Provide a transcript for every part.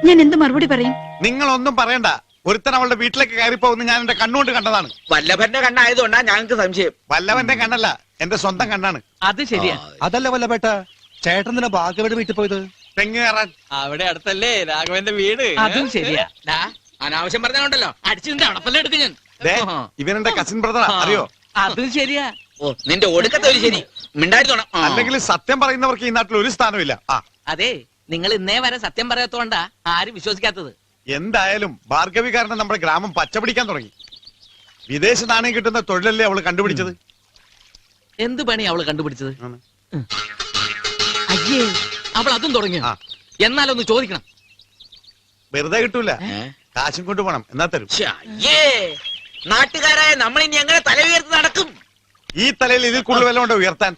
ഞാൻ എന്ത് മറുപടി പറയും? നിങ്ങളൊന്നും പറയണ്ട. ഒരുത്തൻ അവളുടെ വീട്ടിലേക്ക് കയറി പോകുന്ന ഞാൻ എന്റെ കണ്ണുകൊണ്ട് കണ്ടതാണ്. വല്ലഭന്റെ കണ്ണായതുകൊണ്ടാ ഞങ്ങൾക്ക് സംശയം. വല്ലവന്റെ കണ്ണല്ല, എന്റെ സ്വന്തം കണ്ണാണ്. അത് ശരിയാ. അതല്ല വല്ലപേട്ട, ചേട്ടൻ തന്നെ ഭാഗ്യവരുടെ വീട്ടിൽ പോയത്? തെങ്ങ് കയറാൻ. അവിടെ അടുത്തല്ലേ രാഘവന്റെ വീട്. അതും ശരിയാ. അനാവശ്യം പറഞ്ഞോണ്ടല്ലോ അടിച്ചിട്ട് അടപ്പല്ലേ എടുക്കും ഞാൻ. ഇവനെന്റെ കസിൻ ബ്രദറാ, അറിയോ? അതും ശരിയാ. ഓ നിന്റെ ഒടുക്കത്തെ ഒരു ശരി മിണ്ടായിരുന്നോണം. അല്ലെങ്കിൽ സത്യം പറയുന്നവർക്ക് ഈ നാട്ടിൽ ഒരു സ്ഥാനമില്ല. അതെ, നിങ്ങൾ ഇന്നേ വരെ സത്യം പറയാത്തോണ്ടാ ആരും വിശ്വസിക്കാത്തത്. എന്തായാലും ഭാർഗവി കാരണം നമ്മുടെ ഗ്രാമം പച്ചപിടിക്കാൻ തുടങ്ങി. വിദേശ നാണയം കിട്ടുന്ന തൊഴിലല്ലേ അവള് കണ്ടുപിടിച്ചത്. എന്ത് പണി അവള് കണ്ടുപിടിച്ചത്? അയ്യേ, അവൾ അതും തുടങ്ങി. എന്നാലൊന്ന് ചോദിക്കണം. വെറുതെ കിട്ടൂല, കാശും കൊണ്ടുപോകണം. എന്നാ തരും. നാട്ടുകാരായ നമ്മൾ ഇനി എങ്ങനെ തല ഉയർത്തി നടക്കും? ഈ തലയിൽ ഇതിൽ കൂടുതൽ വല്ലതും ഉണ്ടോ ഉയർത്താൻ?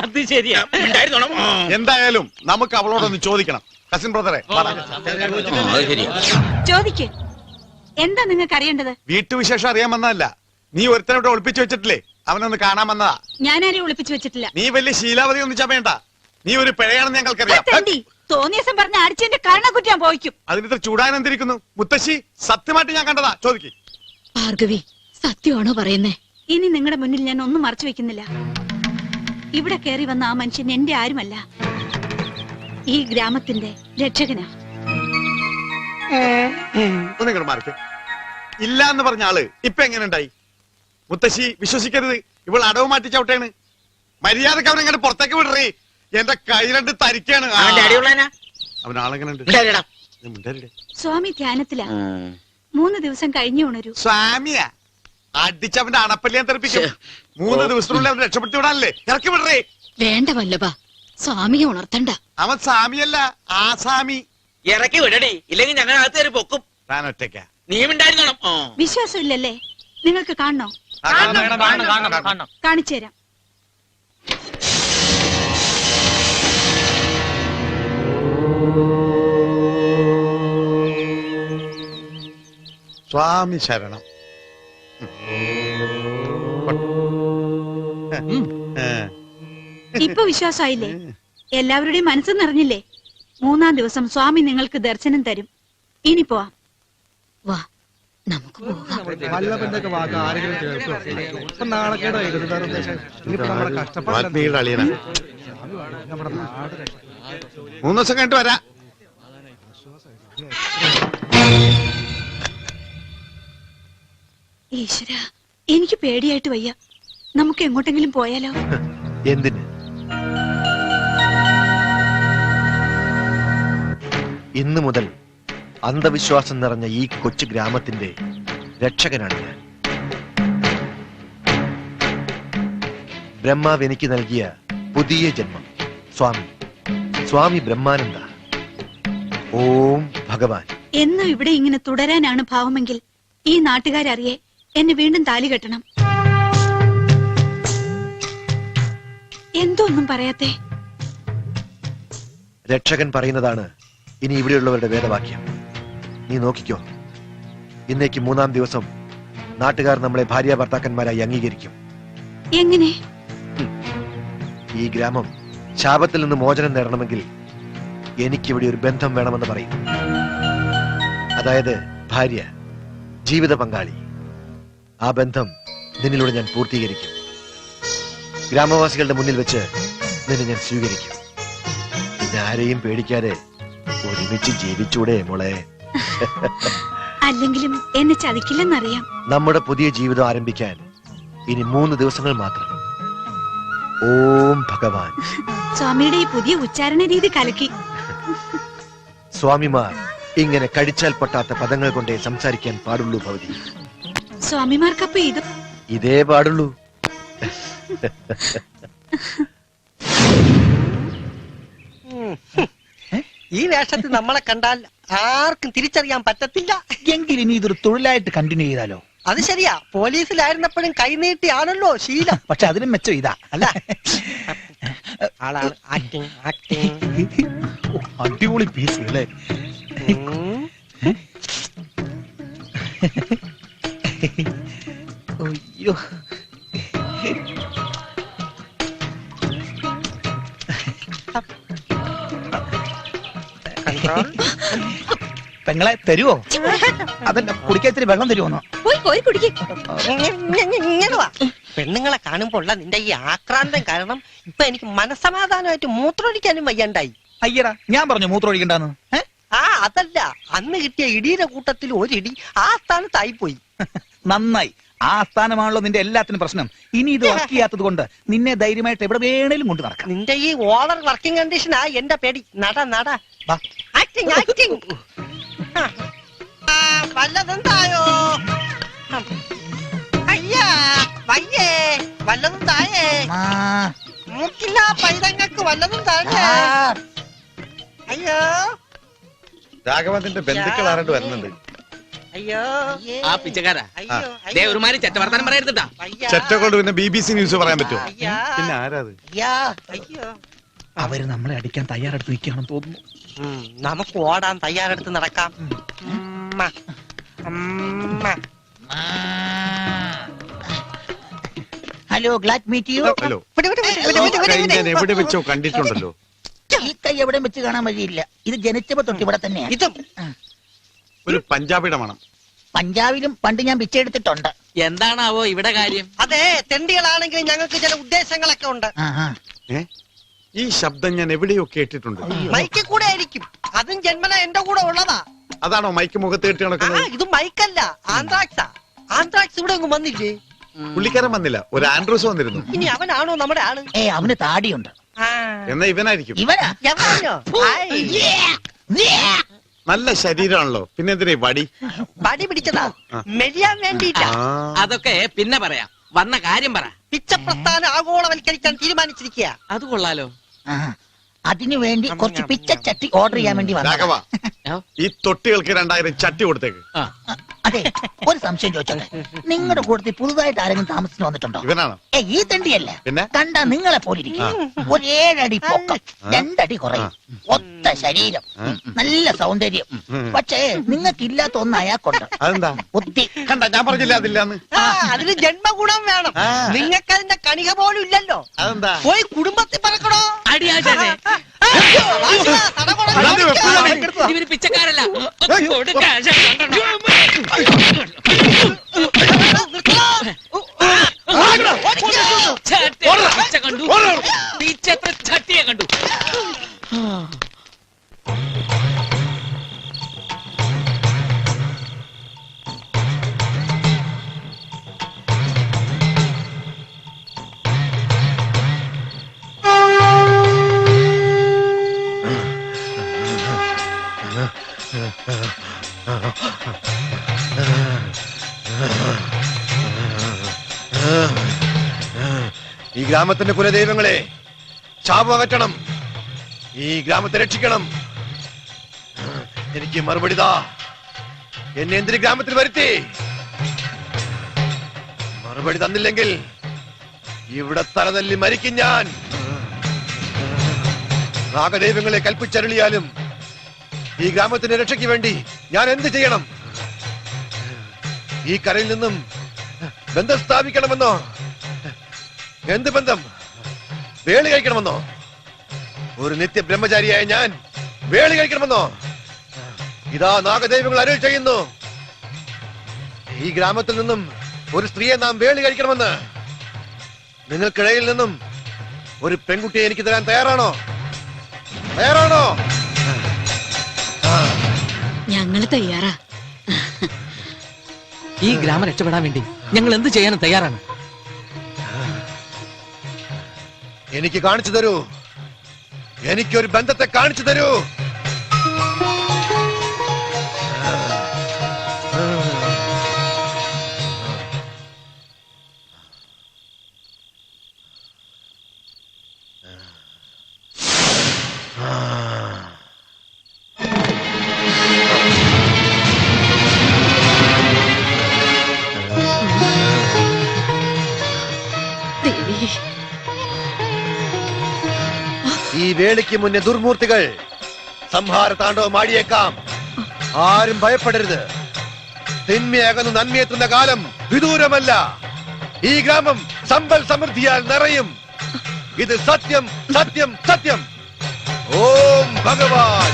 അത് ശരിയാ. എന്തായാലും നമുക്ക് അവളോടൊന്ന് ചോദിക്കണം. കസിൻ ബ്രദറെ, ചോദിക്ക്. എന്താ നിങ്ങൾക്ക് അറിയേണ്ടത്? വീട്ടുവിശേഷം അറിയാൻ വന്നതല്ല. നീ ഒരുത്തനോട്ട് ഒളിപ്പിച്ചു വെച്ചിട്ടില്ലേ? അവനൊന്ന് കാണാൻ വന്നതാ. ഞാനാരെയും ഒളിപ്പിച്ചു വെച്ചിട്ടില്ല. നീ വലിയ ശീലാവതി ഒന്നും ചമയണ്ട. നീ ഒരു പിഴയാണെന്ന് ഞങ്ങൾക്കറിയാം. തോന്നിയസം പറഞ്ഞ അടിച്ചെന്റെ കരണക്കുറ്റാൻ പോയിക്കും. അതിനിത്ര ചൂടാൻ എന്തിരിക്കുന്നു? മുത്തശ്ശി, സത്യമായിട്ട് ഞാൻ കണ്ടതാ. ചോദിക്ക്. ഭാർഗവി, സത്യമാണോ പറയുന്നേ? ഇനി നിങ്ങളുടെ മുന്നിൽ ഞാൻ ഒന്നും മറച്ചു വെക്കുന്നില്ല. ഇവിടെ കയറി വന്ന ആ മനുഷ്യൻ എന്റെ ആരുമല്ല, ഈ ഗ്രാമത്തിന്റെ രക്ഷകനാ. ഒന്നിങ്ങോട്ട് മാറിക്കേ. ഇല്ല എന്ന് പറഞ്ഞ ആള് ഇപ്പൊ എങ്ങനെ ഉണ്ടായി? മുത്തശ്ശി വിശ്വസിക്കരുത്. ഇവൾ അടവ് മാറ്റി ചവിട്ടേണ്. മര്യാദക്ക് അവനെങ്ങനെ പുറത്തേക്ക് വിടറേ. എന്റെ കൈ രണ്ട് തരിക്കാണ്. അവൻ ആളെങ്ങനെ? സ്വാമി ധ്യാനത്തിലാ. 3 ദിവസം കഴിഞ്ഞു ഉണരൂ. സ്വാമിയാ? അടിച്ചവന്റെ അണപ്പല്ലിയാൻ തെറിപ്പിക്കും. 3 ദിവസത്തിനുള്ളിൽ അവൻ രക്ഷപ്പെടുത്തി വിടാനല്ലേ? ഇറക്കി വിടറേ. വേണ്ട വല്ലഭ, സ്വാമിയെ ഉണർത്തണ്ട. അവൻ സ്വാമിയല്ല, ആസാമി. ഇറക്കി വിടടി, ഇല്ലെങ്കിൽ ഞങ്ങൾ അകത്ത് കയറി പൊക്കും. താൻ ഒറ്റയ്ക്ക. നീ ഉണ്ടായിരുന്നോണം. വിശ്വാസം ഇല്ലല്ലേ? നിങ്ങൾക്ക് കാണണോ? കാണിച്ചു തരാം. സ്വാമി ശരണം. ഇപ്പൊ വിശ്വാസമായില്ലേ? എല്ലാവരുടെയും മനസ്സ് നിറഞ്ഞില്ലേ? 3-ാം ദിവസം സ്വാമി നിങ്ങൾക്ക് ദർശനം തരും. ഇനി പോവാം. വാ, നമുക്ക് പോകാം. വാൽമീകിയുടെ അളിയനാ. 3 ദിവസം കഴിഞ്ഞിട്ട് വരാ. ഈശ്വര, എനിക്ക് പേടിയായിട്ട് വയ്യ. നമുക്ക് എങ്ങോട്ടെങ്കിലും പോയാലോ? എന്തിന്? ഇന്നു മുതൽ അന്ധവിശ്വാസം നിറഞ്ഞ ഈ കൊച്ചു ഗ്രാമത്തിന്റെ രക്ഷകനാണ് ഞാൻ. ബ്രഹ്മാവ് എനിക്ക് നൽകിയ പുതിയ ജന്മം. സ്വാമി ബ്രഹ്മാനന്ദ. ഓം ഭഗവാൻ. എന്നും ഇവിടെ ഇങ്ങനെ തുടരാനാണ് ഭാവമെങ്കിൽ ഈ നാട്ടുകാരറിയെ എന്നെ വീണ്ടും താലി കെട്ടണം. എന്തോ ഒന്നും പറയാത്തെ? രക്ഷകൻ പറയുന്നതാണ് ഇനി ഇവിടെയുള്ളവരുടെ വേദവാക്യം. നീ നോക്കിക്കോ. ഇന്നേക്ക് 3-ാം ദിവസം നാട്ടുകാർ നമ്മളെ ഭാര്യ ഭർത്താക്കന്മാരായി അംഗീകരിക്കും. എങ്ങനെ? ഈ ഗ്രാമം ശാപത്തിൽ നിന്ന് മോചനം നേടണമെങ്കിൽ എനിക്കിവിടെ ഒരു ബന്ധം വേണമെന്ന് പറയും. അതായത് ഭാര്യ, ജീവിത പങ്കാളി. ആ ബന്ധം നിന്നിലൂടെ ഞാൻ പൂർത്തീകരിക്കും. ഗ്രാമവാസികളുടെ മുന്നിൽ വെച്ച് നിന്നെ ഞാൻ സ്വീകരിക്കും. പിന്നെ ആരെയും പേടിക്കാതെ ഒരുമിച്ച് ജീവിച്ചൂടെ മോളെ? അല്ലെങ്കിലും എന്നെ ചതിക്കില്ലെന്നറിയാം. നമ്മുടെ പുതിയ ജീവിതം ആരംഭിക്കാൻ ഇനി 3 ദിവസങ്ങൾ മാത്രം. ഓം ഭഗവാൻ. സ്വാമിയുടെ ഈ പുതിയ ഉച്ചാരണ രീതി കലക്കി. സ്വാമിമാർ ഇങ്ങനെ കടിച്ചാൽ പൊട്ടാത്ത പദങ്ങൾ കൊണ്ടേ സംസാരിക്കാൻ പാടുള്ളൂ ഭവതി. സ്വാമിമാർക്കപ്പോ ഇതേ പാടുള്ളൂ. ഈ വേഷത്തിൽ നമ്മളെ കണ്ടാൽ ആർക്കും തിരിച്ചറിയാൻ പറ്റത്തില്ല. എങ്കിലും ഇനി ഇതൊരു തൊഴിലായിട്ട് കണ്ടിന്യൂ ചെയ്താലോ? അത് ശരിയാ, പോലീസിലായിരുന്നപ്പോഴും കൈനീട്ടിയാണല്ലോ ശീലം. പക്ഷെ അതിനും മെച്ചം ഇതാ അല്ല. ആളാണ് ആക്ടിങ് ആക്ടിങ്. അടിപൊളി പീസ് അല്ലേ? അയ്യോ, പെങ്ങളെ തരുവോ? അതല്ല, കുടിക്കാൻ ഇത്തിരി വെള്ളം തരുമോന്നോ? പോയി കോരി കുടിക്കും. ഇങ്ങനെ വാ. പെണ്ണുങ്ങളെ കാണുമ്പോൾ നിന്റെ ഈ ആക്രാന്തം കാരണം ഇപ്പൊ എനിക്ക് മനസ്സമാധാനമായിട്ട് മൂത്രമൊഴിക്കാനും വയ്യണ്ടായി. അയ്യടാ, ഞാൻ പറഞ്ഞു മൂത്രം ഒഴിക്കണ്ടെന്ന്. അതല്ല, അന്ന് കിട്ടിയ ഇടിയുടെ കൂട്ടത്തിൽ ഒരിടി ആ സ്ഥാനത്തായി പോയി. നന്നായി. ആ സ്ഥാനമാണല്ലോ നിന്റെ എല്ലാത്തിനും പ്രശ്നം. ഇനി ഇത് വർക്ക് ചെയ്യാത്തത് കൊണ്ട് നിന്നെ ധൈര്യമായിട്ട് എവിടെ വേണേലും കൊണ്ട് നടക്കാം. നിന്റെ ഈ ഓവർ വർക്കിംഗ് കണ്ടീഷനാ എന്റെ പേടി. നട വാ. Acting acting. വല്ലതും തായോ? അയ്യാ വയ്യേ, വല്ലതും തായേ. മൂക്കില്ല പൈതങ്ങൾക്ക് വല്ലതും താഴെ. അയ്യോ രാഘവന്റെ ബന്ധുക്കൾ ആരാണ്ട് വരുന്നുണ്ട്. അയ്യോ ആ പിച്ചക്കാരാ അയ്യോ ദേ ഒരുമാതിരി ചെറ്റ വർത്താനം പറയരുതാ. ചെറ്റ കൊണ്ട് പിന്നെ BBC ന്യൂസ് പറയാൻ പറ്റുമോ? അയ്യാ പിന്നെ ആരാത്? അയ്യോ അവര് നമ്മളെ അടിക്കാൻ തയ്യാറെടുത്ത് നിൽക്കുകയാണെന്ന് തോന്നുന്നു. നമുക്ക് ഓടാൻ തയ്യാറെടുത്ത് നടക്കാം. Hello, glad meet you. Hello, ഞാൻ എവിടെ വെച്ചോ കണ്ടിട്ടുണ്ടല്ലോ. ഈ കൈ എവിടെ വെച്ച് കാണാൻ വഴിയില്ല. ഇത് ജനിച്ചപ്പോ തൊട്ട് ഇവിടെ തന്നെയാണ്. ഇതും ഒരു പഞ്ചാബിയുടെ മണം. പഞ്ചാബിലും പണ്ട് ഞാൻ പിച്ചെടുത്തിട്ടുണ്ട്. എന്താണാവോ ഇവിടെ കാര്യം? അതെ, തെണ്ടികളാണെങ്കിൽ ഞങ്ങൾക്ക് ചില ഉദ്ദേശങ്ങളൊക്കെ ഉണ്ട്. ഈ ശബ്ദം ഞാൻ എവിടെയോ കേട്ടിട്ടുണ്ട്. മൈക്കിൽ കൂടെ ആയിരിക്കും. അതും ജന്മന എന്റെ കൂടെ ഉള്ളതാ. അതാണോ മൈക്ക് മുഖത്ത് കെട്ടി നടക്കുന്നത്? ഇത് മൈക്കല്ല, ആന്ത്രാക്സാ. ആന്ത്രാക്സ് ഇവിടെ ഒന്നും വന്നില്ലേ? പുള്ളിക്കാരൻ വന്നില്ല, ഒരു ആൻഡ്രൂസ് വന്നിരുന്നു. ഇനി അവനാണോ നമ്മുടെ ആള്? അവന് താടിയുണ്ട്. എന്നാ ഇവനായിരിക്കും. ഇവനാ? എവനോ? നല്ല ശരീരമാണല്ലോ, പിന്നെ എന്തിനാ വടി? വടി പിടിച്ചതാ മെരിയാൻ വേണ്ടിയില്ല. അതൊക്കെ പിന്നെ പറയാം, വന്ന കാര്യം പറ. പിച്ചപ്രസ്ഥാനം ആഗോളവൽക്കരിക്കാൻ തീരുമാനിച്ചിരിക്കുക. അത് കൊള്ളാലോ. അതിനു വേണ്ടി കുറച്ച് പിച്ചച്ചട്ടി ഓർഡർ ചെയ്യാൻ വേണ്ടി രാഘവ, വന്നു. ഈ തൊട്ടികൾക്ക് 2000 ചട്ടി കൊടുത്തേക്ക്. അതെ, ഒരു സംശയം ചോദിച്ചോട്ടെ, നിങ്ങളുടെ കൂട്ടത്തിൽ പുതുതായിട്ട് ആരെങ്കിലും താമസിച്ചു വന്നിട്ടുണ്ടോ? ഇവനാണോ? ഈ തണ്ടിയല്ല, പിന്നെ കണ്ടാ നിങ്ങളെ പോലിരിക്കും. ഒരു 7 അടി പൊക്കം, 2 അടി കുറയും, ഒത്ത ശരീരം, നല്ല സൗന്ദര്യം. പക്ഷേ നിങ്ങൾക്കില്ലാത്ത ഒന്ന് അയാൾക്കുണ്ട്. അതെന്താ? ബുദ്ധി. കണ്ട, ഞാൻ പറഞ്ഞില്ല അതില്ലാന്ന്. അതിന് ജന്മഗുണം വേണം. നിങ്ങൾക്ക് അതിന്റെ കണിക പോലും ഇല്ലല്ലോ. അതെന്താ? പോയി കുടുംബത്തിൽ പറക്കണോ? അടിയാശാനെ ഇവര് പിച്ചക്കാരല്ല. കണ്ടു ചട്ടിയെ കണ്ടു. ഈ ഗ്രാമത്തിന്റെ കുലദൈവങ്ങളെ ശാപം അകറ്റണം. ഈ ഗ്രാമത്തെ രക്ഷിക്കണം. എനിക്ക് മറുപടി താ. എന്നെ എന്തിന് ഗ്രാമത്തിൽ വരുത്തി? മറുപടി തന്നില്ലെങ്കിൽ ഇവിടെ തലതല്ലി മരിക്കും ഞാൻ. നാഗദൈവങ്ങളെ കൽപ്പിച്ചരുളിയാലും ഈ ഗ്രാമത്തിന്റെ രക്ഷയ്ക്ക് വേണ്ടി ഞാൻ എന്ത് ചെയ്യണം? ഈ കരയിൽ നിന്നും ബന്ധം സ്ഥാപിക്കണമെന്നോ? എന്ത് ബന്ധം? വേളി കഴിക്കണമെന്നോ? ഒരു നിത്യ ബ്രഹ്മചാരിയായ ഞാൻ വേളി കഴിക്കണമെന്നോ? ഇതാ നാഗദൈവങ്ങൾ അരുൾ ചെയ്യുന്നു, ഈ ഗ്രാമത്തിൽ നിന്നും ഒരു സ്ത്രീയെ നാം വേളി കഴിക്കണമെന്ന്. നിങ്ങൾക്കിടയിൽ നിന്നും ഒരു പെൺകുട്ടിയെ എനിക്ക് തരാൻ തയ്യാറാണോ? തയ്യാറാണോ? ഞങ്ങള് തയ്യാറാ. ഈ ഗ്രാമം രക്ഷപ്പെടാൻ വേണ്ടി ഞങ്ങൾ എന്ത് ചെയ്യാനും തയ്യാറാണ്. എനിക്ക് കാണിച്ചു തരൂ. എനിക്കൊരു ബന്ധത്തെ കാണിച്ചു തരൂ. ഈ വേളിക്ക് മുന്നേ ദുർമൂർത്തികൾ സംഹാര താണ്ഡവം ആടിയേക്കാം. ആരും ഭയപ്പെടരുത്. തിന്മയകന്ന് നന്മയെത്തുന്ന കാലം വിദൂരമല്ല. ഈ ഗ്രാമം സമ്പൽ സമൃദ്ധിയാൽ നിറയും. ഇത് സത്യം, സത്യം, സത്യം. ഓം ഭഗവാൻ.